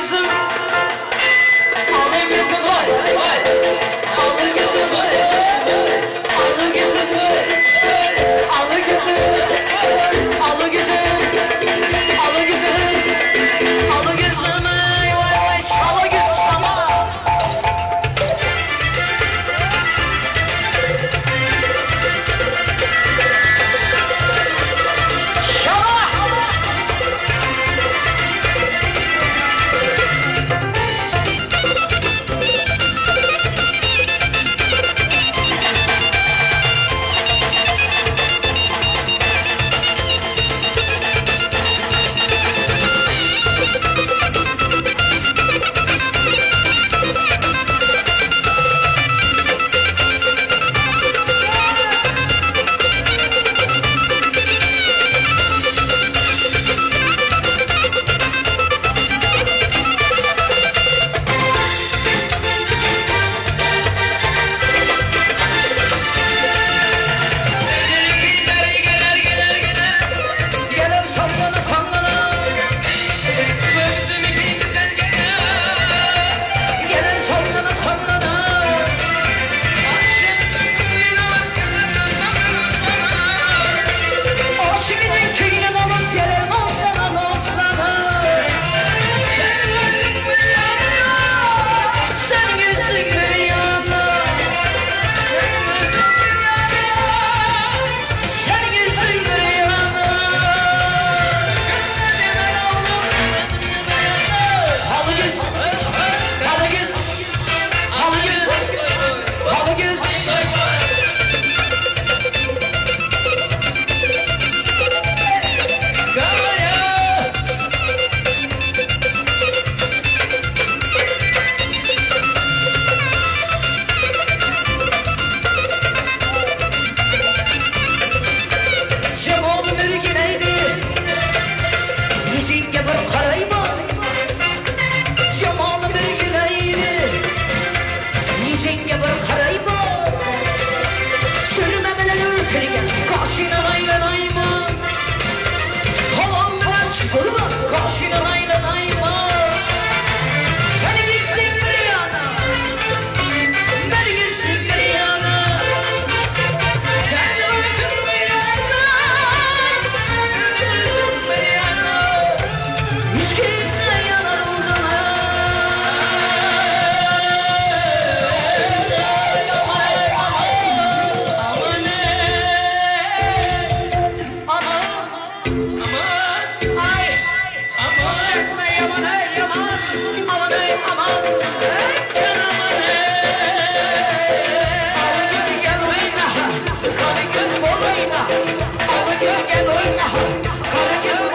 gözüm, alı gözüm var, alı gözüm var, alı gözüm var, alı gözüm, alı gözüm, alı gözüm, alı gözüm, vay çala göz çala. Sallana sallana, gözüm ipinden gelir sallana sallana. Aşıkın köyüne damat gelir nazlana nazlana. Sen gözün yana, sen gözün yana. Cevabı mürgüneydi, yüzünge bir karayma. Cevabı mürgüneydi, yüzünge bir karayma. Sürmemelen ürkülgen, karşına aylanayma. Havan kaç sorma, karşına aylanayma.